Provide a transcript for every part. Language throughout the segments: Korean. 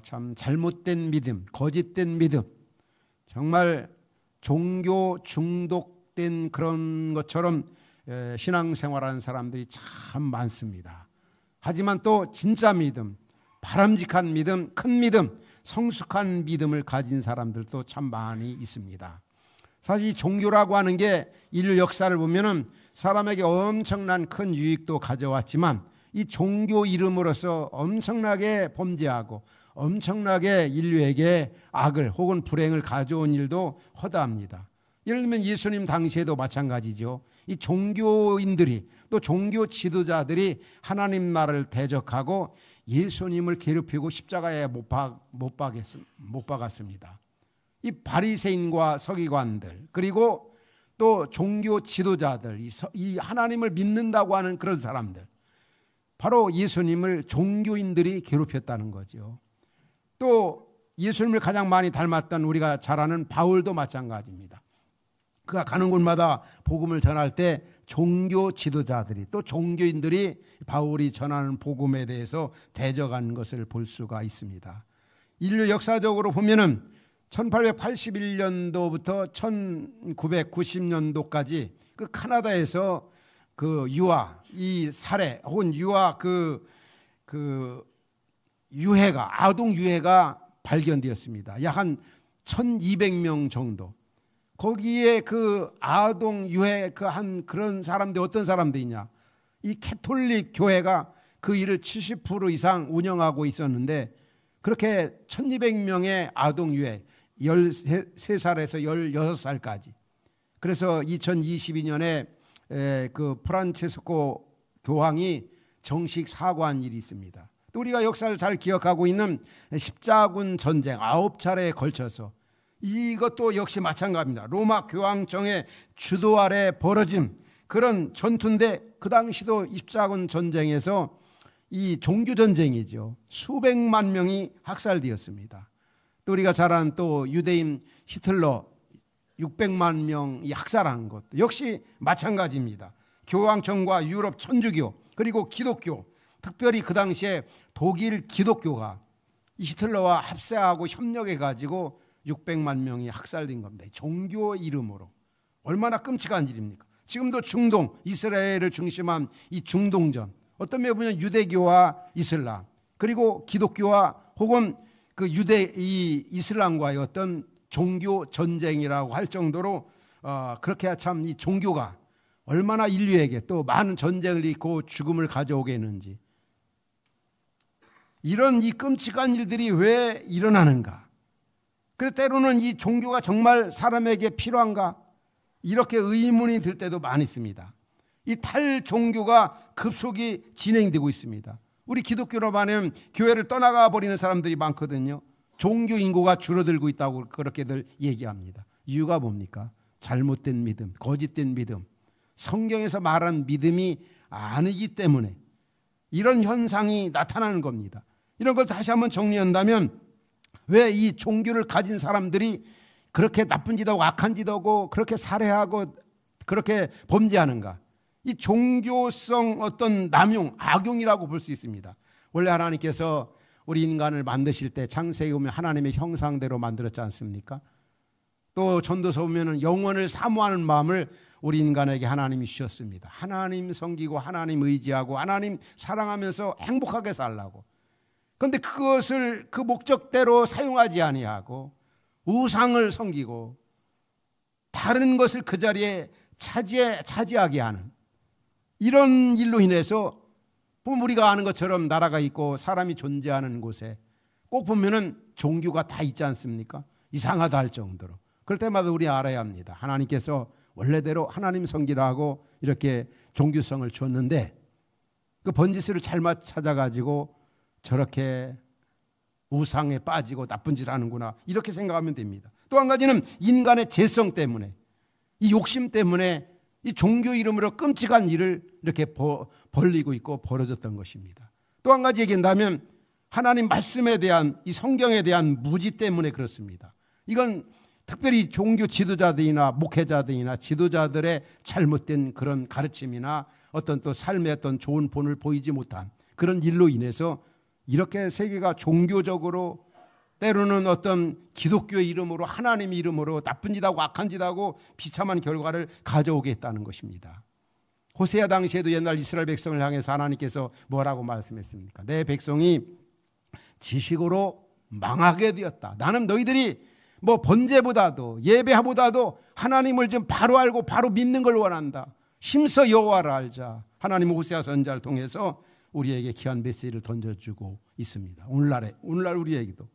참 잘못된 믿음, 거짓된 믿음, 정말 종교 중독된 그런 것처럼 신앙생활하는 사람들이 참 많습니다. 하지만 또 진짜 믿음, 바람직한 믿음, 큰 믿음, 성숙한 믿음을 가진 사람들도 참 많이 있습니다. 사실 이 종교라고 하는 게 인류 역사를 보면은 사람에게 엄청난 큰 유익도 가져왔지만 이 종교 이름으로서 엄청나게 범죄하고 엄청나게 인류에게 악을 혹은 불행을 가져온 일도 허다합니다. 예를 들면 예수님 당시에도 마찬가지죠. 이 종교인들이 또 종교 지도자들이 하나님 나라를 대적하고 예수님을 괴롭히고 십자가에 못 박았습니다. 이 바리새인과 서기관들 그리고 또 종교 지도자들, 이 하나님을 믿는다고 하는 그런 사람들, 바로 예수님을 종교인들이 괴롭혔다는 거죠. 또 예수님을 가장 많이 닮았던 우리가 잘 아는 바울도 마찬가지입니다. 그가 가는 곳마다 복음을 전할 때 종교 지도자들이 또 종교인들이 바울이 전하는 복음에 대해서 대적한 것을 볼 수가 있습니다. 인류 역사적으로 보면은 1881년도부터 1990년도까지 그 카나다에서 그 유아, 이 살해 혹은 유아 유해가, 아동 유해가 발견되었습니다. 약 한 1200명 정도. 거기에 그 아동 유해 그런 사람들, 어떤 사람들이냐, 이 캐톨릭 교회가 그 일을 70% 이상 운영하고 있었는데, 그렇게 1200명의 아동 유해, 13살에서 16살까지. 그래서 2022년에 그 프란체스코 교황이 정식 사과한 일이 있습니다. 또 우리가 역사를 잘 기억하고 있는 십자군 전쟁 9차례에 걸쳐서 이것도 역시 마찬가지입니다. 로마 교황청의 주도 아래 벌어진 그런 전투인데, 그 당시도 십자군 전쟁에서 이 종교 전쟁이죠. 수백만 명이 학살되었습니다. 또 우리가 잘 아는 또 유대인 히틀러 600만 명이 학살한 것 역시 마찬가지입니다. 교황청과 유럽 천주교 그리고 기독교, 특별히 그 당시에 독일 기독교가 히틀러와 합세하고 협력해 가지고 600만 명이 학살된 겁니다. 종교 이름으로. 얼마나 끔찍한 일입니까? 지금도 중동, 이스라엘을 중심한 이 중동전, 어떤 면에 보면 유대교와 이슬람 그리고 기독교와 혹은 그 이 이슬람과의 어떤 종교 전쟁이라고 할 정도로 그렇게 참 이 종교가 얼마나 인류에게 또 많은 전쟁을 일으키고 죽음을 가져오게 했는지, 이런 이 끔찍한 일들이 왜 일어나는가? 그래서 때로는 이 종교가 정말 사람에게 필요한가? 이렇게 의문이 들 때도 많이 있습니다. 이 탈종교가 급속히 진행되고 있습니다. 우리 기독교로 말하면 교회를 떠나가 버리는 사람들이 많거든요. 종교 인구가 줄어들고 있다고 그렇게들 얘기합니다. 이유가 뭡니까? 잘못된 믿음, 거짓된 믿음, 성경에서 말한 믿음이 아니기 때문에 이런 현상이 나타나는 겁니다. 이런 걸 다시 한번 정리한다면, 왜 이 종교를 가진 사람들이 그렇게 나쁜 짓 하고 악한 짓 하고 그렇게 살해하고 그렇게 범죄하는가? 이 종교성 어떤 남용, 악용이라고 볼 수 있습니다. 원래 하나님께서 우리 인간을 만드실 때 창세기 보면 하나님의 형상대로 만들었지 않습니까? 또 전도서 보면 영원을 사모하는 마음을 우리 인간에게 하나님이 주셨습니다. 하나님 섬기고 하나님 의지하고 하나님 사랑하면서 행복하게 살라고. 그런데 그것을 그 목적대로 사용하지 아니하고 우상을 섬기고 다른 것을 그 자리에 차지하게 하는 이런 일로 인해서, 보면 우리가 아는 것처럼 나라가 있고 사람이 존재하는 곳에 꼭 보면은 종교가 다 있지 않습니까? 이상하다 할 정도로. 그럴 때마다 우리 알아야 합니다. 하나님께서 원래대로 하나님 섬기라고 이렇게 종교성을 줬는데 그 번지수를 잘못 찾아가지고 저렇게 우상에 빠지고 나쁜 짓을 하는구나, 이렇게 생각하면 됩니다. 또 한 가지는 인간의 죄성 때문에, 이 욕심 때문에 이 종교 이름으로 끔찍한 일을 이렇게 벌리고 있고 벌어졌던 것입니다. 또 한 가지 얘기한다면 하나님 말씀에 대한, 이 성경에 대한 무지 때문에 그렇습니다. 이건 특별히 종교 지도자들이나 목회자들이나 지도자들의 잘못된 그런 가르침이나 어떤 또 삶의 어떤 좋은 본을 보이지 못한 그런 일로 인해서 이렇게 세계가 종교적으로 때로는 어떤 기독교의 이름으로 하나님의 이름으로 나쁜 짓하고 악한 짓하고 비참한 결과를 가져오게 했다는 것입니다. 호세아 당시에도 옛날 이스라엘 백성을 향해서 하나님께서 뭐라고 말씀했습니까? 내 백성이 지식으로 망하게 되었다. 나는 너희들이 뭐 번제보다도 예배보다도 하나님을 좀 바로 알고 바로 믿는 걸 원한다. 심서 여호와를 알자. 하나님 호세아 선지자를 통해서 우리에게 귀한 메시지를 던져주고 있습니다. 오늘날 우리에게도.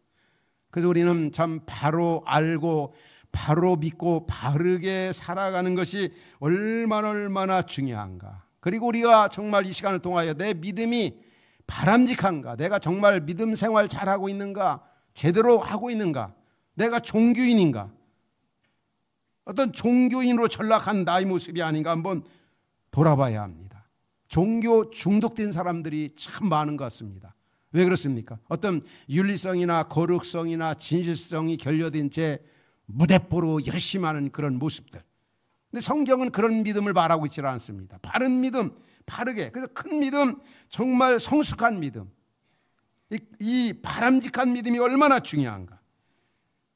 그래서 우리는 참 바로 알고 바로 믿고 바르게 살아가는 것이 얼마나 중요한가. 그리고 우리가 정말 이 시간을 통하여 내 믿음이 바람직한가, 내가 정말 믿음 생활 잘하고 있는가, 제대로 하고 있는가, 내가 종교인인가, 어떤 종교인으로 전락한 나의 모습이 아닌가 한번 돌아봐야 합니다. 종교 중독된 사람들이 참 많은 것 같습니다. 왜 그렇습니까? 어떤 윤리성이나 거룩성이나 진실성이 결여된 채 무대뽀로 열심히 하는 그런 모습들. 근데 성경은 그런 믿음을 말하고 있지 않습니다. 바른 믿음, 바르게. 그래서 큰 믿음, 정말 성숙한 믿음. 이 바람직한 믿음이 얼마나 중요한가.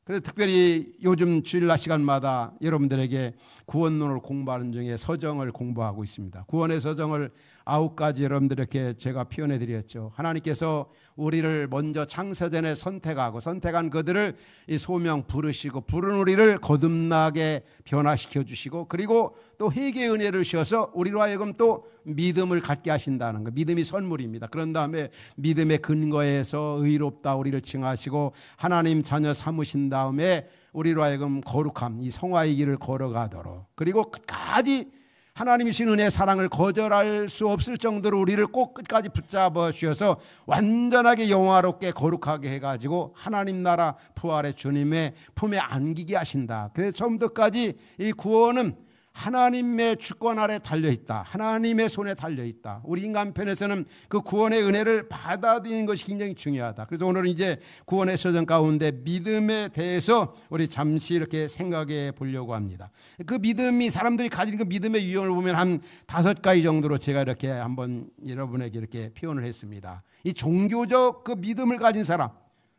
그래서 특별히 요즘 주일날 시간마다 여러분들에게 구원론을 공부하는 중에 서정을 공부하고 있습니다. 구원의 서정을 9가지 여러분들에게 제가 표현해 드렸죠. 하나님께서 우리를 먼저 창세전에 선택한 그들을 이 소명 부르시고 부른 우리를 거듭나게 변화시켜 주시고 그리고 또 회개의 은혜를 주셔서 우리로 하여금 또 믿음을 갖게 하신다는 거. 믿음이 선물입니다. 그런 다음에 믿음의 근거에서 의롭다 우리를 칭하시고 하나님 자녀 삼으신 다음에 우리로 하여금 거룩함, 이 성화의 길을 걸어가도록 그리고 끝까지 하나님이 주신 은혜의 사랑을 거절할 수 없을 정도로 우리를 꼭 끝까지 붙잡아 주셔서 완전하게 영화롭게 거룩하게 해가지고 하나님 나라 부활의 주님의 품에 안기게 하신다. 그래서 처음부터까지 이 구원은 하나님의 주권 아래 달려있다. 하나님의 손에 달려있다. 우리 인간편에서는 그 구원의 은혜를 받아들이는 것이 굉장히 중요하다. 그래서 오늘은 이제 구원의 서정 가운데 믿음에 대해서 우리 잠시 이렇게 생각해 보려고 합니다. 그 믿음이 사람들이 가진 그 믿음의 유형을 보면 한 5가지 정도로 제가 이렇게 한번 여러분에게 이렇게 표현을 했습니다. 이 종교적 그 믿음을 가진 사람,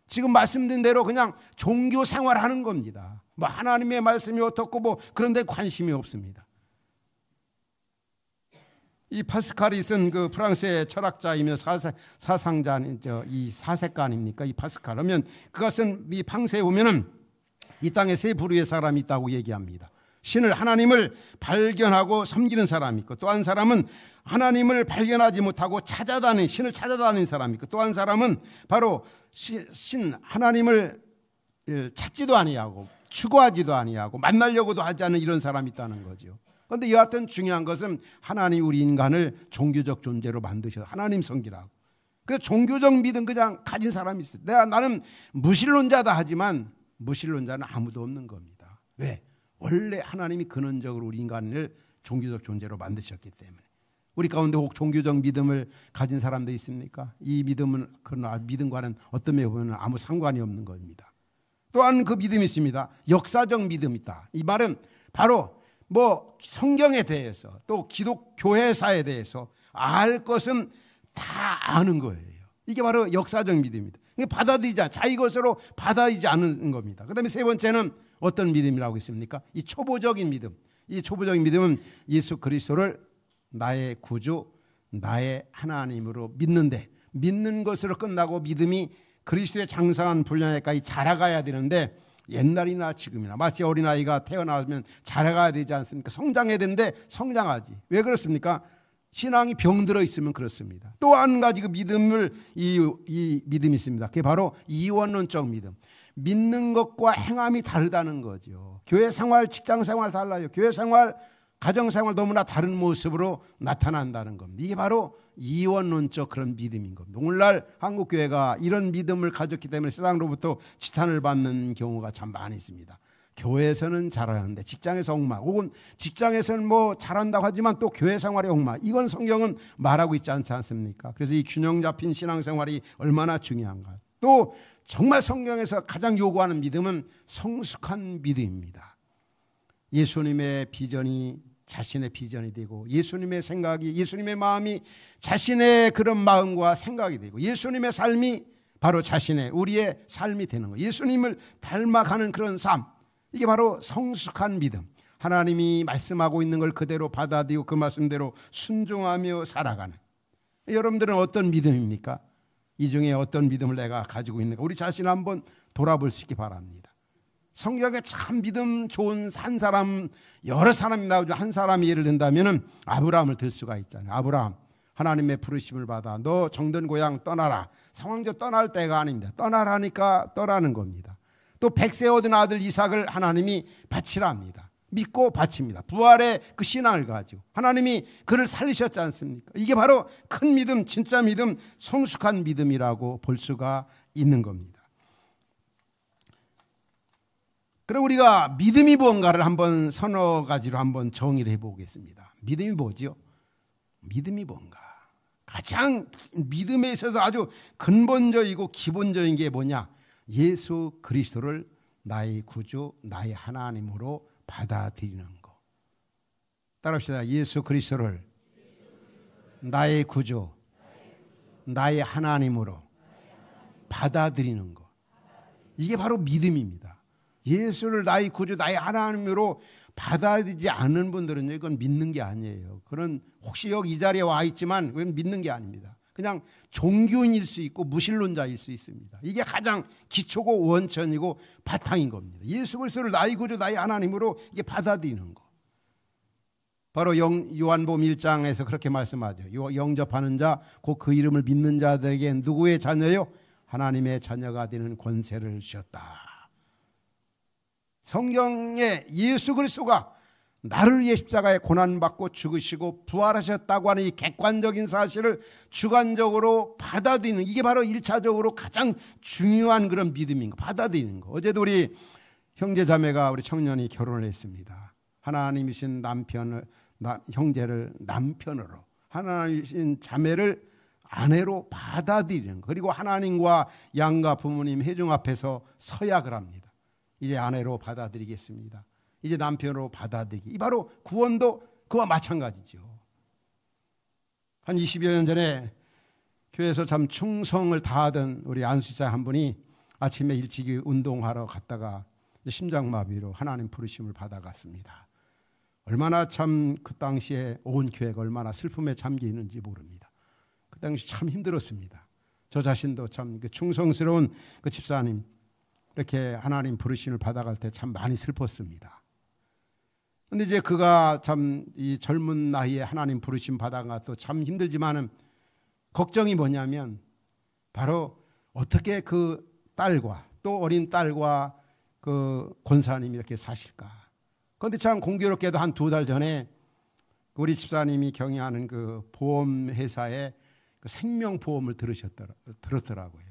지금 말씀드린 대로 그냥 종교 생활하는 겁니다. 뭐 하나님의 말씀이 어떻고 뭐 그런 데 관심이 없습니다. 이 파스칼이 쓴 그 프랑스의 철학자이며 사상자죠. 이 사색가 아닙니까? 이 파스칼 하면 그것은 이 팡세에 보면은 이 땅에 세 부류의 사람이 있다고 얘기합니다. 하나님을 발견하고 섬기는 사람이 있고 또 한 사람은 하나님을 발견하지 못하고 신을 찾아다니는 사람이 있고 또 한 사람은 바로 하나님을 찾지도 아니하고 추구하지도 아니하고 만나려고도 하지 않는 이런 사람이 있다는 거죠. 그런데 여하튼 중요한 것은 하나님 우리 인간을 종교적 존재로 만드셔서 하나님 섬기라고. 그래서 종교적 믿음 그냥 가진 사람이 있어요. 나는 무신론자다 하지만 무신론자는 아무도 없는 겁니다. 왜? 원래 하나님이 근원적으로 우리 인간을 종교적 존재로 만드셨기 때문에. 우리 가운데 혹 종교적 믿음을 가진 사람도 있습니까? 이 믿음은 그런 믿음과는 어떤 면에 보면 아무 상관이 없는 겁니다. 또한 그 믿음이 있습니다. 역사적 믿음이 있다. 이 말은 바로 뭐 성경에 대해서 또 기독교회사에 대해서 알 것은 다 아는 거예요. 이게 바로 역사적 믿음입니다. 이게 자기 것으로 받아들이지 않는 겁니다. 그 다음에 세 번째는 어떤 믿음이라고 있습니까? 이 초보적인 믿음. 이 초보적인 믿음은 예수 그리스도를 나의 구주, 나의 하나님으로 믿는 것으로 끝나고 믿음이 그리스도의 장성한 분량에까지 자라가야 되는데 옛날이나 지금이나 마치 어린아이가 태어나면 자라가야 되지 않습니까? 성장해야 되는데 성장하지. 왜 그렇습니까? 신앙이 병들어 있으면 그렇습니다. 또 한 가지 그 이 믿음이 있습니다. 그게 바로 이원론적 믿음. 믿는 것과 행함이 다르다는 거죠. 교회 생활, 직장 생활 달라요. 교회 생활, 가정 생활 너무나 다른 모습으로 나타난다는 겁니다. 이게 바로 이원론적 그런 믿음인 겁니다. 오늘날 한국교회가 이런 믿음을 가졌기 때문에 세상으로부터 지탄을 받는 경우가 참 많이 있습니다. 교회에서는 잘하는데 직장에서 엉망, 혹은 직장에서는 뭐 잘한다고 하지만 또 교회 생활에 엉망. 이건 성경은 말하고 있지 않지 않습니까? 그래서 이 균형 잡힌 신앙생활이 얼마나 중요한가. 또 정말 성경에서 가장 요구하는 믿음은 성숙한 믿음입니다. 예수님의 비전이 자신의 비전이 되고 예수님의 생각이, 예수님의 마음이 자신의 그런 마음과 생각이 되고 예수님의 삶이 바로 자신의, 우리의 삶이 되는 거예요. 예수님을 닮아가는 그런 삶, 이게 바로 성숙한 믿음. 하나님이 말씀하고 있는 걸 그대로 받아들이고 그 말씀대로 순종하며 살아가는. 여러분들은 어떤 믿음입니까? 이 중에 어떤 믿음을 내가 가지고 있는가? 우리 자신을 한번 돌아볼 수 있기 바랍니다. 성경에 참 믿음 좋은 한 사람, 여러 사람이 나오죠. 한 사람이 예를 든다면 아브라함을 들 수가 있잖아요. 아브라함, 하나님의 부르심을 받아 너 정든 고향 떠나라. 상황적 떠날 때가 아닙니다. 떠나라니까 떠나는 겁니다. 또 100세 얻은 아들 이삭을 하나님이 바치라 합니다. 믿고 바칩니다. 부활의 그 신앙을 가지고 하나님이 그를 살리셨지 않습니까? 이게 바로 큰 믿음, 진짜 믿음, 성숙한 믿음이라고 볼 수가 있는 겁니다. 그럼 우리가 믿음이 뭔가를 한번 서너 가지로 한번 정의를 해보겠습니다. 믿음이 뭐죠? 믿음이 뭔가? 가장 믿음에 있어서 아주 근본적이고 기본적인 게 뭐냐? 예수 그리스도를 나의 구주, 나의 하나님으로 받아들이는 거. 따라합시다. 예수 그리스도를 나의 구주, 나의 하나님으로 받아들이는 거. 이게 바로 믿음입니다. 예수를 나의 구주, 나의 하나님으로 받아들이지 않는 분들은 이건 믿는 게 아니에요. 그런 혹시 여기 이 자리에 와 있지만 그건 믿는 게 아닙니다. 그냥 종교인일 수 있고 무신론자일 수 있습니다. 이게 가장 기초고 원천이고 바탕인 겁니다. 예수 그리스도를 나의 구주, 나의 하나님으로 이게 받아들이는 거. 바로 요한복음 1장에서 그렇게 말씀하죠. 영접하는 자, 곧 그 이름을 믿는 자들에게 누구의 자녀요? 하나님의 자녀가 되는 권세를 주셨다. 성경에 예수 그리스도가 나를 위해 십자가에 고난받고 죽으시고 부활하셨다고 하는 이 객관적인 사실을 주관적으로 받아들이는, 이게 바로 1차적으로 가장 중요한 그런 믿음인 거, 받아들이는 거. 어제도 우리 형제자매가, 우리 청년이 결혼을 했습니다. 하나님이신 형제를 남편으로, 하나님이신 자매를 아내로 받아들이는 거. 그리고 하나님과 양가 부모님 회중 앞에서 서약을 합니다. 이제 아내로 받아들이겠습니다. 이제 남편으로 받아들이기. 이 바로 구원도 그와 마찬가지죠. 한 20여 년 전에 교회에서 참 충성을 다하던 우리 안수자 한 분이 아침에 일찍 운동하러 갔다가 심장마비로 하나님 부르심을 받아갔습니다. 얼마나 참 그 당시에 온 교회가 얼마나 슬픔에 잠겨 있는지 모릅니다. 그 당시 참 힘들었습니다. 저 자신도 참 충성스러운 그 집사님, 이렇게 하나님 부르심을 받아갈 때 참 많이 슬펐습니다. 근데 이제 그가 참 이 젊은 나이에 하나님 부르심 받아가도 참 힘들지만은 걱정이 뭐냐면 바로 어떻게 그 딸과 또 어린 딸과 그 권사님이 이렇게 사실까. 그런데 참 공교롭게도 한 2달 전에 우리 집사님이 경영하는 그 보험회사에 그 생명보험을 들었더라고요.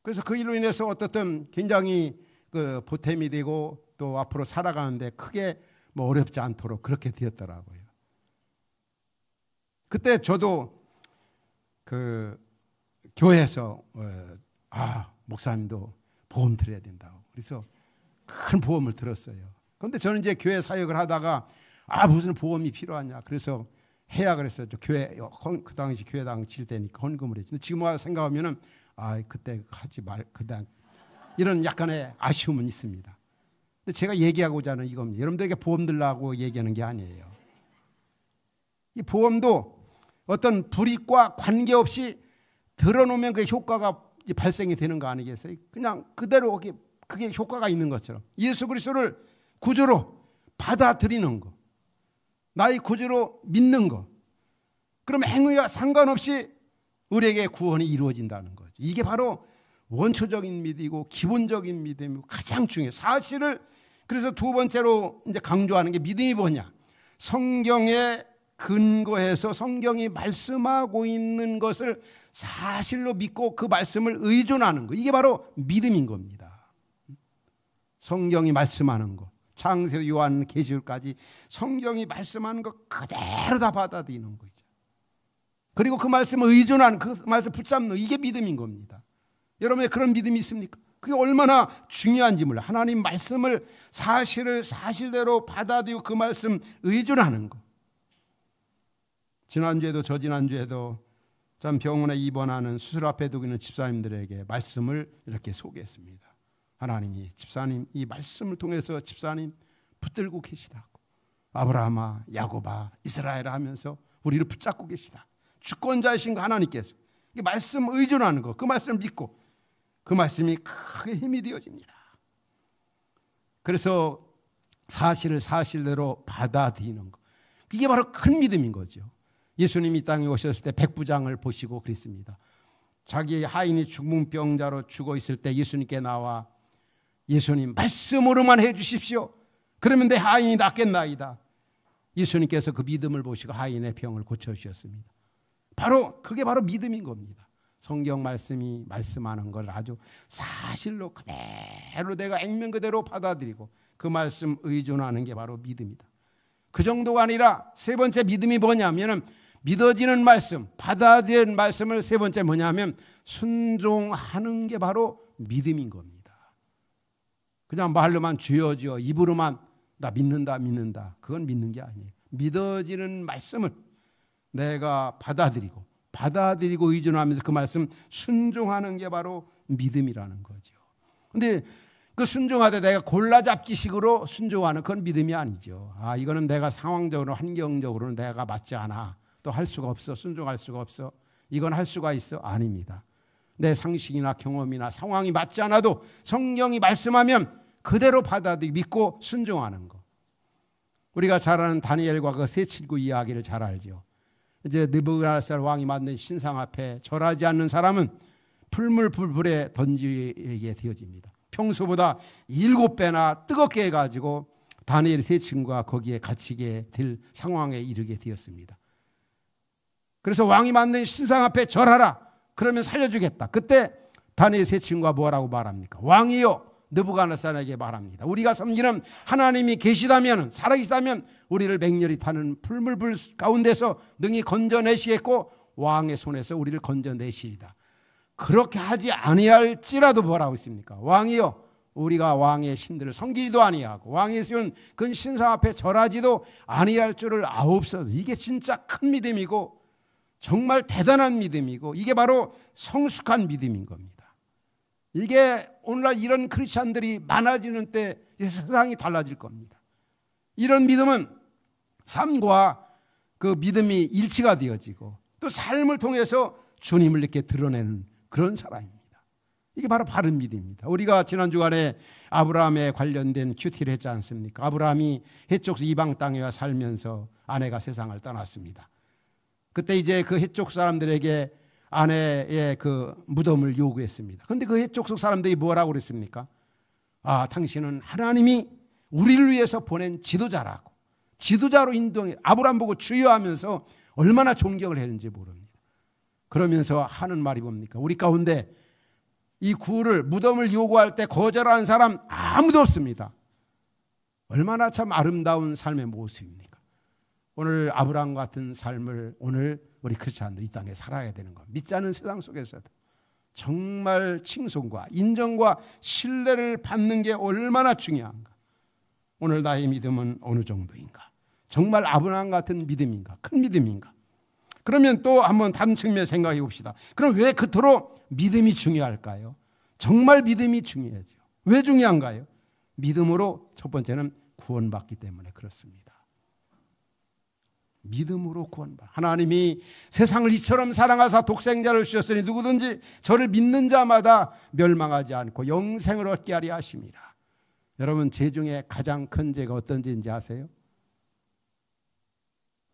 그래서 그 일로 인해서 어떻든 굉장히 그 보탬이 되고 또 앞으로 살아가는데 크게 뭐 어렵지 않도록 그렇게 되었더라고요. 그때 저도 그 교회에서 목사님도 보험 들어야 된다고 그래서 큰 보험을 들었어요. 그런데 저는 이제 교회 사역을 하다가 무슨 보험이 필요하냐 그래서 해야 그랬어요. 교회 그 당시 교회당 칠 때니까 헌금을 했지. 지금 와서 생각하면은 그때 하지 그때 이런 약간의 아쉬움은 있습니다. 근데 제가 얘기하고자 하는 이겁니다. 여러분들에게 보험 들라고 얘기하는 게 아니에요. 이 보험도 어떤 불이익과 관계없이 들어놓으면 그 효과가 발생이 되는 거 아니겠어요? 그냥 그대로 그게 효과가 있는 것처럼 예수 그리스도를 구주로 받아들이는 거, 나의 구주로 믿는 거, 그럼 행위와 상관없이 우리에게 구원이 이루어진다는 거죠. 이게 바로 원초적인 믿음이고 기본적인 믿음이고 가장 중요해요. 사실을 그래서 두 번째로 이제 강조하는 게 믿음이 뭐냐? 성경에 근거해서 성경이 말씀하고 있는 것을 사실로 믿고 그 말씀을 의존하는 거. 이게 바로 믿음인 겁니다. 성경이 말씀하는 거. 창세기 요한 계시록까지 성경이 말씀하는 거 그대로 다 받아들이는 거죠. 그리고 그 말씀을 의존하는, 그 말씀을 붙잡는, 이게 믿음인 겁니다. 여러분의 그런 믿음이 있습니까? 그게 얼마나 중요한지 몰라. 하나님 말씀을 사실을 사실대로 받아들이고 그 말씀 의존하는 거. 지난주에도 저지난주에도 참 병원에 입원하는 수술 앞에 두고 있는 집사님들에게 말씀을 이렇게 소개했습니다. 하나님이 집사님 이 말씀을 통해서 집사님 붙들고 계시다고. 아브라함아 야곱아 이스라엘아 하면서 우리를 붙잡고 계시다. 주권자이신 거 하나님께서. 이 말씀 의존하는 거. 그 말씀을 믿고 그 말씀이 크게 힘이 되어집니다. 그래서 사실을 사실대로 받아들이는 거. 그게 바로 큰 믿음인 거죠. 예수님이 이 땅에 오셨을 때 백부장을 보시고 그랬습니다. 자기 하인이 중풍병자로 죽어 있을 때 예수님께 나와 예수님 말씀으로만 해 주십시오. 그러면 내 하인이 낫겠나이다. 예수님께서 그 믿음을 보시고 하인의 병을 고쳐주셨습니다. 그게 바로 믿음인 겁니다. 성경 말씀이 말씀하는 걸 아주 사실로 그대로 내가 액면 그대로 받아들이고 그 말씀 의존하는 게 바로 믿음이다. 그 정도가 아니라 세 번째 믿음이 뭐냐면 믿어지는 말씀, 받아들이는 말씀을 세 번째 뭐냐면 순종하는 게 바로 믿음인 겁니다. 그냥 말로만 주여 주여 입으로만 나 믿는다 그건 믿는 게 아니에요. 믿어지는 말씀을 내가 받아들이고 의존하면서 그 말씀 순종하는 게 바로 믿음이라는 거죠. 근데 그 순종하되 내가 골라잡기식으로 순종하는 그건 믿음이 아니죠. 이거는 내가 상황적으로 환경적으로는 내가 맞지 않아. 또 할 수가 없어. 순종할 수가 없어. 이건 할 수가 있어? 아닙니다. 내 상식이나 경험이나 상황이 맞지 않아도 성경이 말씀하면 그대로 받아들이고 믿고 순종하는 거. 우리가 잘 아는 다니엘과 그 새 친구 이야기를 잘 알죠. 이제 느부갓네살 왕이 만든 신상 앞에 절하지 않는 사람은 불에 던지게 되어집니다. 평소보다 7배나 뜨겁게 해가지고 다니엘 세 친구가 거기에 갇히게 될 상황에 이르게 되었습니다. 그래서 왕이 만든 신상 앞에 절하라. 그러면 살려주겠다. 그때 다니엘 세 친구가 뭐라고 말합니까? 왕이요 느부갓네살에게 말합니다. 우리가 섬기는 하나님이 계시다면 살아계시다면 우리를 맹렬히 타는 풀물불 가운데서 능히 건져내시겠고 왕의 손에서 우리를 건져내시리다. 그렇게 하지 아니할지라도 뭐라고 있습니까? 왕이요 우리가 왕의 신들을 섬기지도 아니하고 왕의 세운 그 신상 앞에 절하지도 아니할 줄을 아옵소서. 이게 진짜 큰 믿음이고 정말 대단한 믿음이고 이게 바로 성숙한 믿음인 겁니다. 이게 오늘날 이런 크리스찬들이 많아지는 때 세상이 달라질 겁니다. 이런 믿음은 삶과 그 믿음이 일치가 되어지고 또 삶을 통해서 주님을 이렇게 드러내는 그런 사람입니다. 이게 바로 바른 믿음입니다. 우리가 지난 주간에 아브라함에 관련된 큐티를 했지 않습니까? 아브라함이 해쪽 이방 땅에 살면서 아내가 세상을 떠났습니다. 그때 이제 그 해쪽 사람들에게 아내의 그 무덤을 요구했습니다. 그런데 그 해쪽 사람들이 뭐라고 그랬습니까? 당신은 하나님이 우리를 위해서 보낸 지도자라고. 지도자로 인도해 아브라함 보고 주여하면서 얼마나 존경을 했는지 모릅니다. 그러면서 하는 말이 뭡니까? 우리 가운데 이 구를 무덤을 요구할 때 거절하는 사람 아무도 없습니다. 얼마나 참 아름다운 삶의 모습입니까? 오늘 아브라함 같은 삶을 오늘 우리 크리스찬들 이 땅에 살아야 되는 겁니다. 믿지 않는 세상 속에서도 정말 칭송과 인정과 신뢰를 받는 게 얼마나 중요한가. 오늘 나의 믿음은 어느 정도인가? 정말 아브라함 같은 믿음인가? 큰 믿음인가? 그러면 또 한번 다른 측면 생각해 봅시다. 그럼 왜 그토록 믿음이 중요할까요? 정말 믿음이 중요하죠. 왜 중요한가요? 믿음으로 첫 번째는 구원받기 때문에 그렇습니다. 믿음으로 구원받아. 하나님이 세상을 이처럼 사랑하사 독생자를 주셨으니 누구든지 저를 믿는 자마다 멸망하지 않고 영생을 얻게 하려 하심이라. 여러분 죄 중에 가장 큰 죄가 어떤 죄인지 아세요?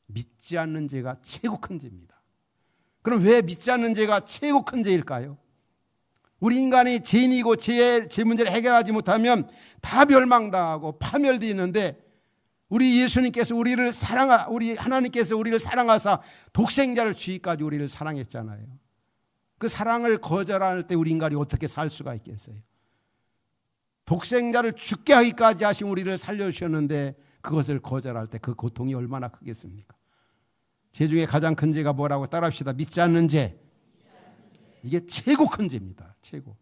믿지 않는 죄가 최고 큰 죄입니다. 그럼 왜 믿지 않는 죄가 최고 큰 죄일까요? 우리 인간이 죄인이고 죄 문제를 해결하지 못하면 다 멸망당하고 파멸되어 있는데 우리 예수님께서 우리 하나님께서 우리를 사랑하사 독생자를 주기까지 우리를 사랑했잖아요. 그 사랑을 거절할 때 우리 인간이 어떻게 살 수가 있겠어요? 독생자를 죽게 하기까지 하신 우리를 살려주셨는데 그것을 거절할 때 그 고통이 얼마나 크겠습니까? 죄 중에 가장 큰 죄가 뭐라고 따라합시다. 믿지 않는 죄. 이게 최고 큰 죄입니다. 최고.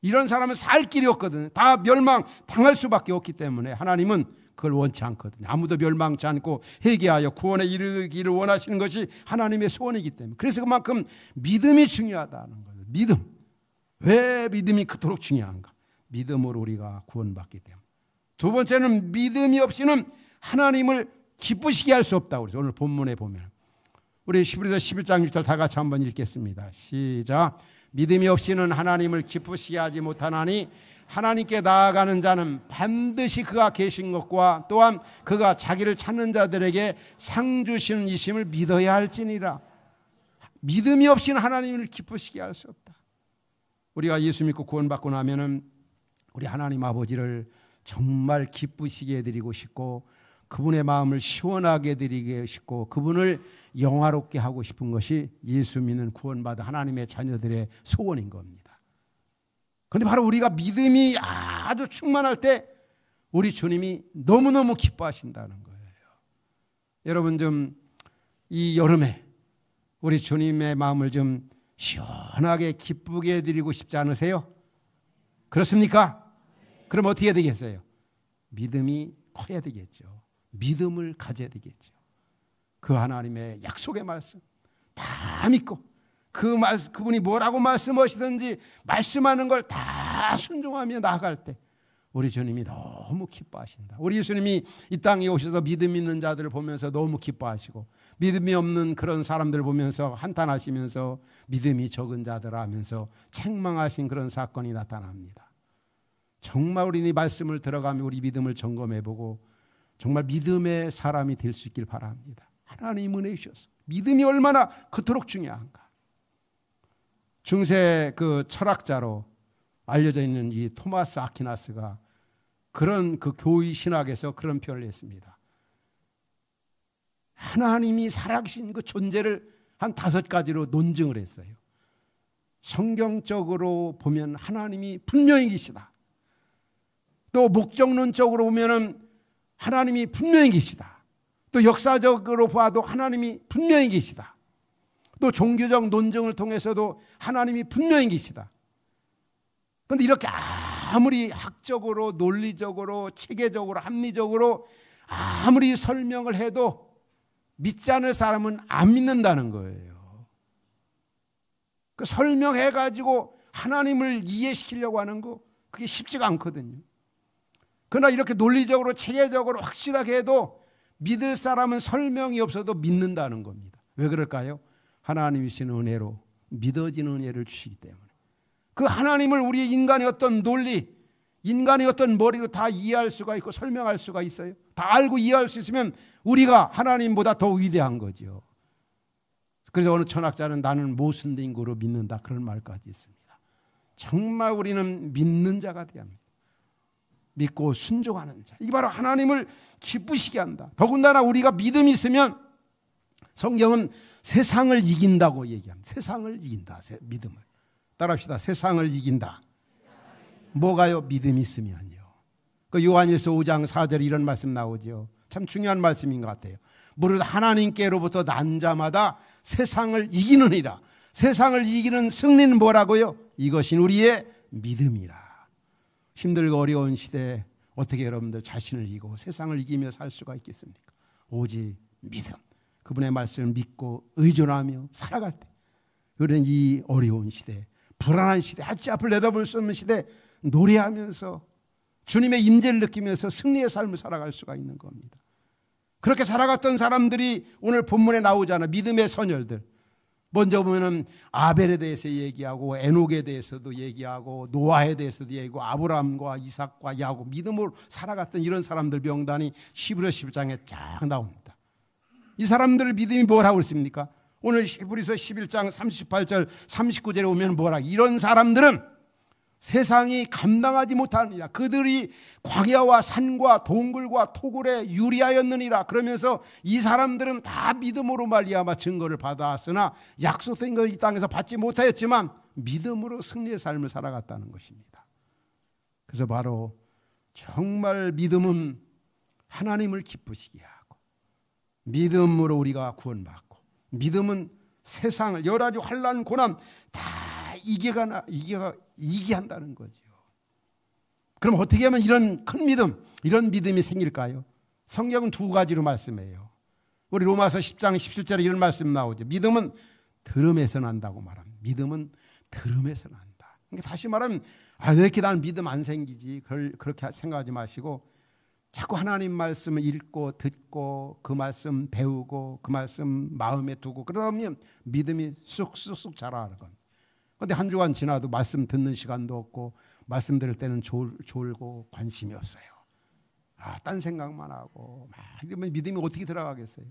이런 사람은 살 길이 없거든요. 다 멸망당할 수밖에 없기 때문에 하나님은 그걸 원치 않거든요. 아무도 멸망치 않고 회개하여 구원에 이르기를 원하시는 것이 하나님의 소원이기 때문에. 그래서 그만큼 믿음이 중요하다는 거예요. 믿음. 왜 믿음이 그토록 중요한가? 믿음으로 우리가 구원받기 때문에. 두 번째는 믿음이 없이는 하나님을 기쁘시게 할 수 없다고 그래서 오늘 본문에 보면 우리 히브리서 11장 6절 다 같이 한번 읽겠습니다. 시작. 믿음이 없이는 하나님을 기쁘시게 하지 못하나니 하나님께 나아가는 자는 반드시 그가 계신 것과 또한 그가 자기를 찾는 자들에게 상 주시는 이심을 믿어야 할지니라. 믿음이 없이는 하나님을 기쁘시게 할 수 없다. 우리가 예수 믿고 구원받고 나면은 우리 하나님 아버지를 정말 기쁘시게 해드리고 싶고 그분의 마음을 시원하게 해드리고 싶고 그분을 영화롭게 하고 싶은 것이 예수 믿는 구원받은 하나님의 자녀들의 소원인 겁니다. 그런데 바로 우리가 믿음이 아주 충만할 때 우리 주님이 너무너무 기뻐하신다는 거예요. 여러분 좀 이 여름에 우리 주님의 마음을 좀 시원하게 기쁘게 해드리고 싶지 않으세요? 그렇습니까? 그럼 어떻게 해야 되겠어요? 믿음이 커야 되겠죠. 믿음을 가져야 되겠죠. 그 하나님의 약속의 말씀 다 믿고 그분이 뭐라고 말씀하시든지 말씀하는 걸 다 순종하며 나아갈 때 우리 주님이 너무 기뻐하신다. 우리 예수님이 이 땅에 오셔서 믿음 있는 자들을 보면서 너무 기뻐하시고 믿음이 없는 그런 사람들 보면서 한탄하시면서 믿음이 적은 자들 하면서 책망하신 그런 사건이 나타납니다. 정말 우리 이 말씀을 들어가며 우리 믿음을 점검해보고 정말 믿음의 사람이 될 수 있길 바랍니다. 하나님 은혜 주셔서 믿음이 얼마나 그토록 중요한가. 중세 그 철학자로 알려져 있는 이 토마스 아퀴나스가 그런 그 교의 신학에서 그런 표현을 했습니다. 하나님이 살아계신 그 존재를 한 5가지로 논증을 했어요. 성경적으로 보면 하나님이 분명히 계시다. 또 목적론적으로 보면은 하나님이 분명히 계시다. 또 역사적으로 봐도 하나님이 분명히 계시다. 또 종교적 논증을 통해서도 하나님이 분명히 계시다. 그런데 이렇게 아무리 학적으로 논리적으로 체계적으로 합리적으로 아무리 설명을 해도 믿지 않을 사람은 안 믿는다는 거예요. 그 설명해가지고 하나님을 이해시키려고 하는 거 그게 쉽지가 않거든요. 그러나 이렇게 논리적으로 체계적으로 확실하게 해도 믿을 사람은 설명이 없어도 믿는다는 겁니다. 왜 그럴까요? 하나님이신 은혜로 믿어지는 은혜를 주시기 때문에. 그 하나님을 우리 인간의 어떤 논리, 인간의 어떤 머리로 다 이해할 수가 있고 설명할 수가 있어요. 다 알고 이해할 수 있으면 우리가 하나님보다 더 위대한 거죠. 그래서 어느 철학자는 나는 모순된 거로 믿는다 그런 말까지 있습니다. 정말 우리는 믿는 자가 돼야 합니다. 믿고 순종하는 자. 이게 바로 하나님을 기쁘시게 한다. 더군다나 우리가 믿음이 있으면 성경은 세상을 이긴다고 얘기합니다. 세상을 이긴다. 믿음을. 따라합시다. 세상을 이긴다. 뭐가요? 믿음이 있으면요. 그 요한일서 5장 4절에 이런 말씀 나오죠. 참 중요한 말씀인 것 같아요. 무릇 하나님께로부터 난 자마다 세상을 이기느니라. 세상을 이기는 승리는 뭐라고요? 이것이 우리의 믿음이라. 힘들고 어려운 시대에 어떻게 여러분들 자신을 이기고 세상을 이기며 살 수가 있겠습니까? 오직 믿음. 그분의 말씀을 믿고 의존하며 살아갈 때 우리는 이 어려운 시대, 불안한 시대, 하치 앞을 내다볼 수 없는 시대 노래하면서 주님의 임재를 느끼면서 승리의 삶을 살아갈 수가 있는 겁니다. 그렇게 살아갔던 사람들이 오늘 본문에 나오잖아. 믿음의 선열들. 먼저 보면은 아벨에 대해서 얘기하고 에녹에 대해서도 얘기하고 노아에 대해서도 얘기하고 아브라함과 이삭과 야곱 믿음으로 살아갔던 이런 사람들 명단이 히브리서 11장에 쫙 나옵니다. 이 사람들 믿음이 뭐라고 그랬습니까? 오늘 히브리서 11장 38절 39절에 오면 뭐라고 이런 사람들은 세상이 감당하지 못하느니라. 그들이 광야와 산과 동굴과 토굴에 유리하였느니라. 그러면서 이 사람들은 다 믿음으로 말미암아 증거를 받았으나 약속된 걸 이 땅에서 받지 못하였지만 믿음으로 승리의 삶을 살아갔다는 것입니다. 그래서 바로 정말 믿음은 하나님을 기쁘시게 하고 믿음으로 우리가 구원받고 믿음은 세상을 여러 가지 환난 고난 다 이게 한다는 거죠. 그럼 어떻게 하면 이런 큰 믿음, 이런 믿음이 생길까요? 성경은 두 가지로 말씀해요. 우리 로마서 10장 17절에 이런 말씀 나오죠. 믿음은 들음에서 난다고 말합니다. 믿음은 들음에서 난다. 그러니까 다시 말하면 왜 이렇게 나는 믿음 안 생기지? 그렇게 생각하지 마시고 자꾸 하나님 말씀을 읽고 듣고 그 말씀 배우고 그 말씀 마음에 두고 그러다 보면 믿음이 쑥쑥 자라는 겁니다. 그런데 한 주간 지나도 말씀 듣는 시간도 없고 말씀 들을 때는 졸고 관심이 없어요. 딴 생각만 하고 이러면 믿음이 어떻게 들어가겠어요?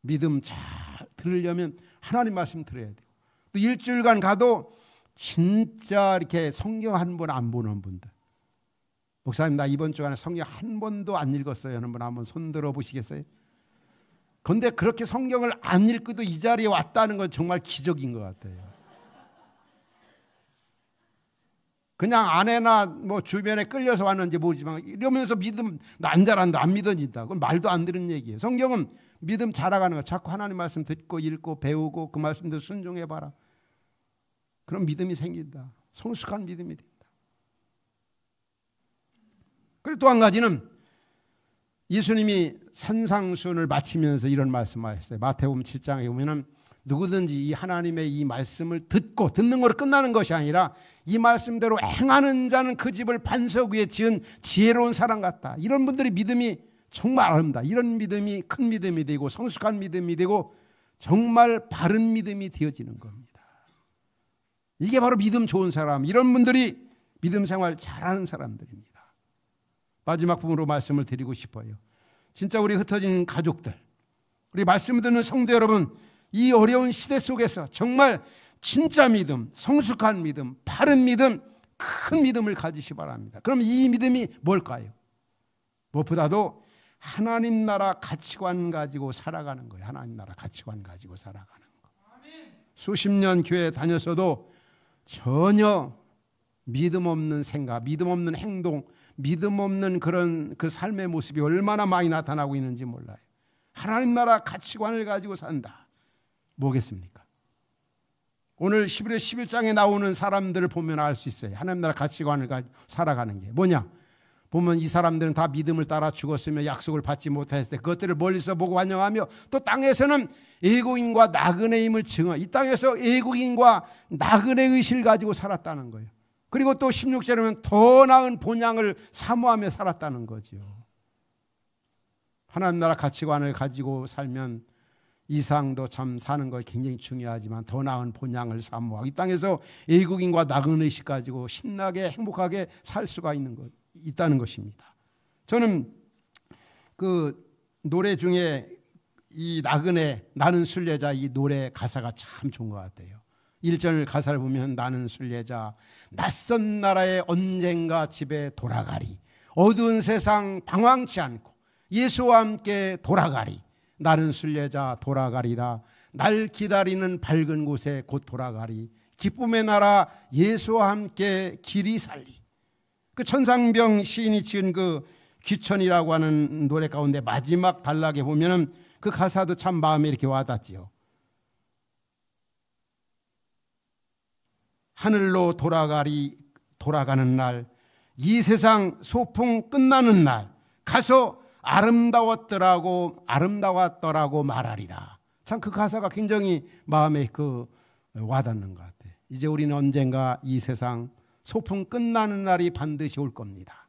믿음 잘 들으려면 하나님 말씀 들어야 돼요. 또 일주일간 가도 진짜 이렇게 성경 한 번 안 보는 분들, 목사님 나 이번 주간에 성경 한 번도 안 읽었어요 하는 분 한번 손 들어 보시겠어요? 그런데 그렇게 성경을 안 읽고도 이 자리에 왔다는 건 정말 기적인 것 같아요. 그냥 아내나 뭐 주변에 끌려서 왔는지 모르지만 이러면서 믿음 나 안 잘한다, 안 믿어진다, 그건 말도 안 되는 얘기예요. 성경은 믿음 자라가는 거. 자꾸 하나님 말씀 듣고 읽고 배우고 그 말씀들 순종해봐라. 그럼 믿음이 생긴다. 성숙한 믿음이 된다. 그리고 또 한 가지는 예수님이 산상수훈을 마치면서 이런 말씀하셨어요. 마태복음 7장에 보면은 누구든지 이 하나님의 이 말씀을 듣고 듣는 거로 끝나는 것이 아니라 이 말씀대로 행하는 자는 그 집을 반석 위에 지은 지혜로운 사람 같다. 이런 분들이 믿음이 정말 아름다. 이런 믿음이 큰 믿음이 되고 성숙한 믿음이 되고 정말 바른 믿음이 되어지는 겁니다. 이게 바로 믿음 좋은 사람, 이런 분들이 믿음 생활 잘하는 사람들입니다. 마지막 부분으로 말씀을 드리고 싶어요. 진짜 우리 흩어진 가족들, 우리 말씀 듣는 성도 여러분, 이 어려운 시대 속에서 정말 진짜 믿음, 성숙한 믿음, 바른 믿음, 큰 믿음을 가지시 바랍니다. 그럼 이 믿음이 뭘까요? 무엇보다도 하나님 나라 가치관 가지고 살아가는 거예요. 하나님 나라 가치관 가지고 살아가는 거. 수십 년 교회 다녔어도 전혀 믿음 없는 생각, 믿음 없는 행동, 믿음 없는 그런 그 삶의 모습이 얼마나 많이 나타나고 있는지 몰라요. 하나님 나라 가치관을 가지고 산다. 뭐겠습니까? 오늘 11회 11장에 나오는 사람들을 보면 알 수 있어요. 하나님 나라 가치관을 가지고 살아가는 게 뭐냐? 보면 이 사람들은 다 믿음을 따라 죽었으며 약속을 받지 못했을 때 그것들을 멀리서 보고 환영하며 또 땅에서는 애국인과 나그네의 힘을 증언, 이 땅에서 애국인과 나그네의 의식을 가지고 살았다는 거예요. 그리고 또 16절에 보면 더 나은 본향을 사모하며 살았다는 거죠. 하나님 나라 가치관을 가지고 살면 이상도 참 사는 거 굉장히 중요하지만 더 나은 본향을 사모하고 이 땅에서 애국인과 나그네 의식 가지고 신나게 행복하게 살 수가 있다는 것입니다. 저는 그 노래 중에 이 나그네, 나는 순례자, 이 노래 가사가 참 좋은 것 같아요. 1절 가사를 보면 나는 순례자, 낯선 나라에 언젠가 집에 돌아가리, 어두운 세상 방황치 않고 예수와 함께 돌아가리, 나는 순례자 돌아가리라, 날 기다리는 밝은 곳에 곧 돌아가리, 기쁨의 나라 예수와 함께 길이 살리. 그 천상병 시인이 지은 그 귀천이라고 하는 노래 가운데 마지막 단락에 보면은 그 가사도 참 마음에 이렇게 와닿지요. 하늘로 돌아가는 날, 이 세상 소풍 끝나는 날 가서 아름다웠더라고 말하리라. 참 그 가사가 굉장히 마음에 와닿는 것 같아요. 이제 우리는 언젠가 이 세상 소풍 끝나는 날이 반드시 올 겁니다.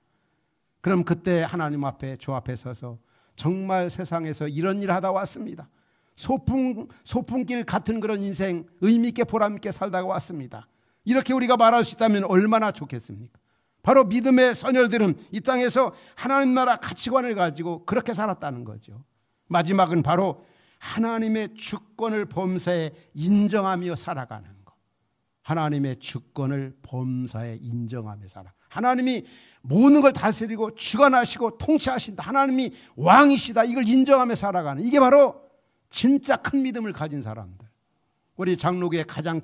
그럼 그때 하나님 앞에, 주 앞에 서서 정말 세상에서 이런 일 하다 왔습니다. 소풍길 같은 그런 인생 의미 있게 보람 있게 살다가 왔습니다. 이렇게 우리가 말할 수 있다면 얼마나 좋겠습니까? 바로 믿음의 선열들은 이 땅에서 하나님 나라 가치관을 가지고 그렇게 살았다는 거죠. 마지막은 바로 하나님의 주권을 범사에 인정하며 살아가는 것. 하나님의 주권을 범사에 인정하며 살아. 하나님이 모든 걸 다스리고 주관하시고 통치하신다. 하나님이 왕이시다. 이걸 인정하며 살아가는, 이게 바로 진짜 큰 믿음을 가진 사람들. 우리 장로교의 가장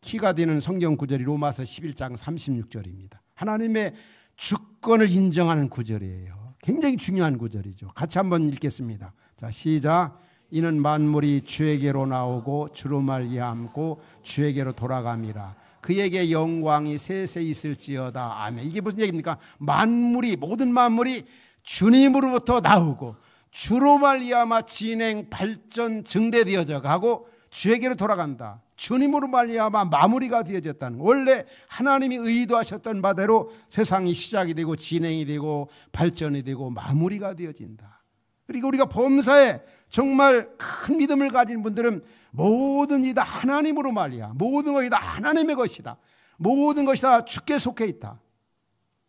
키가 되는 성경 구절이 로마서 11장 36절입니다. 하나님의 주권을 인정하는 구절이에요. 굉장히 중요한 구절이죠. 같이 한번 읽겠습니다. 자, 시작. 이는 만물이 주에게로 나오고 주로 말미암고 주에게로 돌아감이라. 그에게 영광이 세세 있을지어다. 아멘. 이게 무슨 얘기입니까? 만물이, 모든 만물이 주님으로부터 나오고 주로 말미암아 진행, 발전, 증대되어져 가고 주에게로 돌아간다. 주님으로 말미암아 마무리가 되어졌다는 거. 원래 하나님이 의도하셨던 바대로 세상이 시작이 되고 진행이 되고 발전이 되고 마무리가 되어진다. 그리고 우리가 범사에 정말 큰 믿음을 가진 분들은 모든 일이 다 하나님으로 말이야. 모든 것이 다 하나님의 것이다. 모든 것이 다 주께 속해 있다.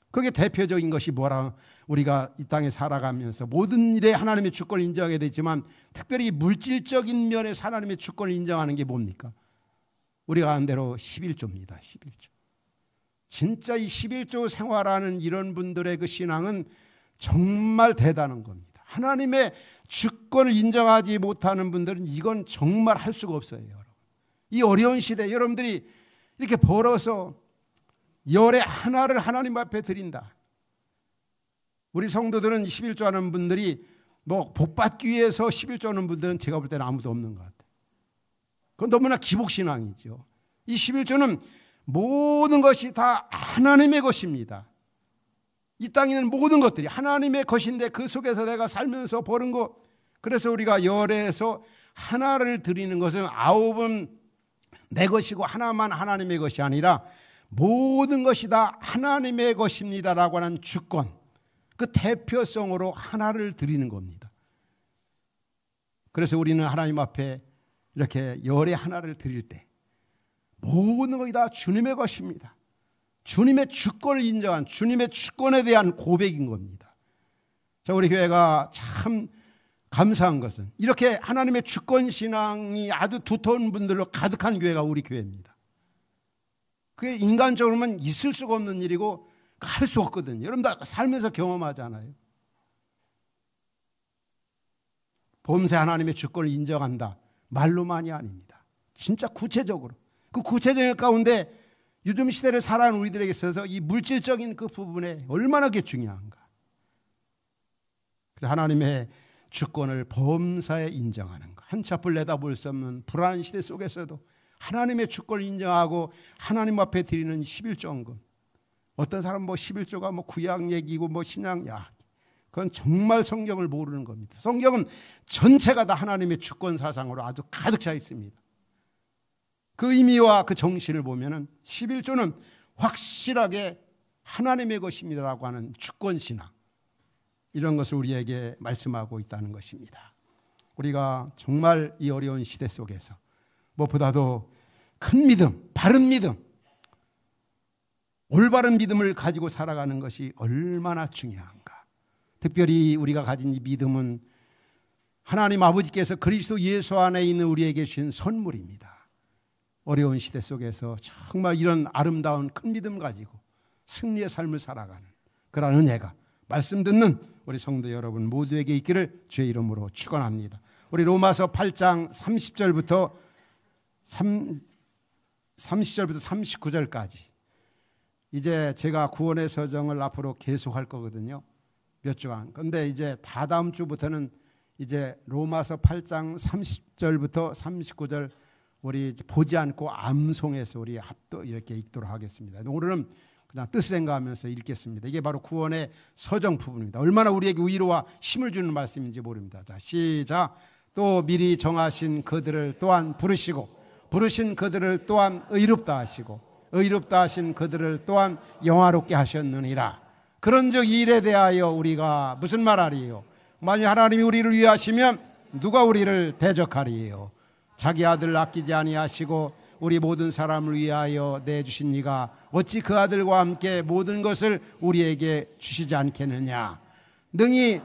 그게 대표적인 것이 뭐라, 우리가 이 땅에 살아가면서 모든 일에 하나님의 주권을 인정하게 되지만 특별히 물질적인 면에서 하나님의 주권을 인정하는 게 뭡니까? 우리가 아는 대로 11조입니다. 11조. 진짜 이 11조 생활하는 이런 분들의 그 신앙은 정말 대단한 겁니다. 하나님의 주권을 인정하지 못하는 분들은 이건 정말 할 수가 없어요. 여러분. 이 어려운 시대에 여러분들이 이렇게 벌어서 열의 하나를 하나님 앞에 드린다. 우리 성도들은 11조 하는 분들이 뭐 복받기 위해서 11조 하는 분들은 제가 볼 때는 아무도 없는 것 같아요. 그건 너무나 기복신앙이죠. 이 11조는 모든 것이 다 하나님의 것입니다. 이 땅에 있는 모든 것들이 하나님의 것인데 그 속에서 내가 살면서 버는 것, 그래서 우리가 열에서 하나를 드리는 것은 9은 내 것이고 하나만 하나님의 것이 아니라 모든 것이 다 하나님의 것입니다라고 하는 주권, 그 대표성으로 하나를 드리는 겁니다. 그래서 우리는 하나님 앞에 이렇게 열의 하나를 드릴 때 모든 것이 다 주님의 것입니다. 주님의 주권을 인정한, 주님의 주권에 대한 고백인 겁니다. 자, 우리 교회가 참 감사한 것은 이렇게 하나님의 주권 신앙이 아주 두터운 분들로 가득한 교회가 우리 교회입니다. 그게 인간적으로는 있을 수가 없는 일이고 할 수 없거든요. 여러분 다 살면서 경험하잖아요. 범세 하나님의 주권을 인정한다. 말로만이 아닙니다. 진짜 구체적으로. 그 구체적인 가운데 요즘 시대를 살아가는 우리들에게 있어서 이 물질적인 그 부분에 얼마나 그게 중요한가. 그래서 하나님의 주권을 범사에 인정하는 것. 한치 앞을 내다볼 수 없는 불안한 시대 속에서도 하나님의 주권을 인정하고 하나님 앞에 드리는 11조헌금. 어떤 사람 뭐 11조가 뭐 구약 얘기고 뭐 신약, 그건 정말 성경을 모르는 겁니다. 성경은 전체가 다 하나님의 주권 사상으로 아주 가득 차 있습니다. 그 의미와 그 정신을 보면은 11조는 확실하게 하나님의 것입니다라고 하는 주권 신앙, 이런 것을 우리에게 말씀하고 있다는 것입니다. 우리가 정말 이 어려운 시대 속에서 무엇보다도 큰 믿음, 바른 믿음, 올바른 믿음을 가지고 살아가는 것이 얼마나 중요한가. 특별히 우리가 가진 이 믿음은 하나님 아버지께서 그리스도 예수 안에 있는 우리에게 주신 선물입니다. 어려운 시대 속에서 정말 이런 아름다운 큰 믿음 가지고 승리의 삶을 살아가는 그런 은혜가 말씀 듣는 우리 성도 여러분 모두에게 있기를 주의 이름으로 축원합니다. 우리 로마서 8장 30절부터 39절까지 이제 제가 구원의 서정을 앞으로 계속할 거거든요. 몇 주간. 그런데 이제 다다음 주부터는 이제 로마서 8장 30절부터 39절 우리 보지 않고 암송해서 우리 합도 이렇게 읽도록 하겠습니다. 오늘은 그냥 뜻 생각하면서 읽겠습니다. 이게 바로 구원의 서정 부분입니다. 얼마나 우리에게 위로와 힘을 주는 말씀인지 모릅니다. 자, 시작. 또 미리 정하신 그들을 또한 부르시고 부르신 그들을 또한 의롭다 하시고 의롭다 하신 그들을 또한 영화롭게 하셨느니라. 그런즉 이 일에 대하여 우리가 무슨 말하리요? 만일 하나님이 우리를 위하시면 누가 우리를 대적하리요? 자기 아들 아끼지 아니하시고 우리 모든 사람을 위하여 내주신 이가 어찌 그 아들과 함께 모든 것을 우리에게 주시지 않겠느냐? 능히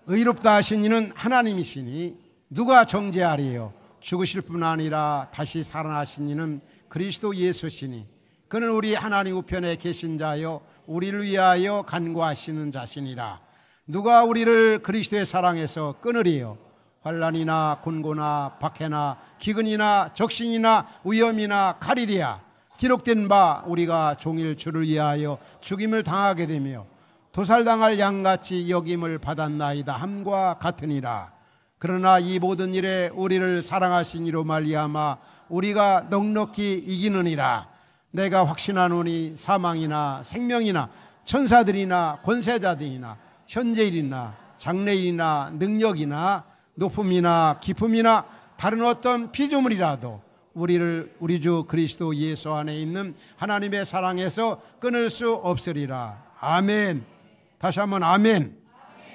의롭다 하신 이는 하나님이시니 누가 정죄하리요? 죽으실 뿐 아니라 다시 살아나신 이는 그리스도 예수시니 그는 우리 하나님 우편에 계신 자요 우리를 위하여 간구하시는 자시니라. 누가 우리를 그리스도의 사랑에서 끊으리요? 환난이나 곤고나 박해나 기근이나 적신이나 위험이나 칼이리야. 기록된 바 우리가 종일 주를 위하여 죽임을 당하게 되며 도살당할 양같이 여김을 받았나이다 함과 같으니라. 그러나 이 모든 일에 우리를 사랑하신 이로 말미암아 우리가 넉넉히 이기느니라. 내가 확신하노니 사망이나 생명이나 천사들이나 권세자들이나 현재일이나 장래일이나 능력이나 높음이나 깊음이나 다른 어떤 피조물이라도 우리를 우리 주 그리스도 예수 안에 있는 하나님의 사랑에서 끊을 수 없으리라. 아멘. 다시 한번 아멘.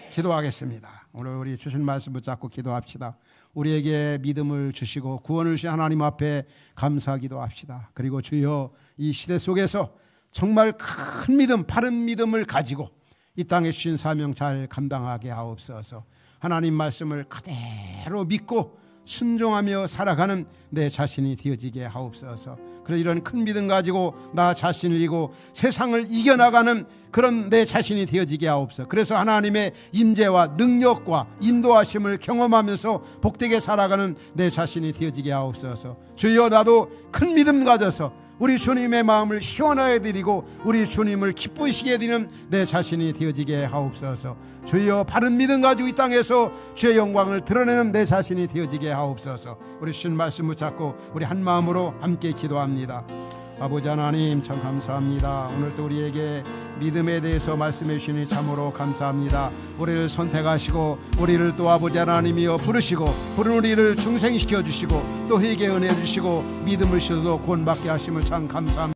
기도하겠습니다. 오늘 우리 주신 말씀 붙잡고 기도합시다. 우리에게 믿음을 주시고 구원을 주신 하나님 앞에 감사하기도 합시다. 그리고 주여, 이 시대 속에서 정말 큰 믿음, 바른 믿음을 가지고 이 땅에 주신 사명 잘 감당하게 하옵소서. 하나님 말씀을 그대로 믿고 순종하며 살아가는 내 자신이 되어지게 하옵소서. 그래서 이런 큰 믿음 가지고 나 자신을 이기고 세상을 이겨나가는 그런 내 자신이 되어지게 하옵소서. 그래서 하나님의 임재와 능력과 인도하심을 경험하면서 복되게 살아가는 내 자신이 되어지게 하옵소서. 주여, 나도 큰 믿음 가져서 우리 주님의 마음을 시원하게 드리고 우리 주님을 기쁘시게 드리는 내 자신이 되어지게 하옵소서. 주여, 바른 믿음 가지고 이 땅에서 주의 영광을 드러내는 내 자신이 되어지게 하옵소서. 우리 주신 말씀 붙잡고 우리 한 마음으로 함께 기도합니다. 아버지 하나님, 참 감사합니다. 오늘도 우리에게 믿음에 대해서 말씀해 주시니 참으로 감사합니다. 우리를 선택하시고 우리를 또 아버지 하나님이여 부르시고 부른 우리를 중생시켜 주시고 또 회개 은혜 주시고 믿음을 주셔서 구원받게 하심을 참 감사합니다.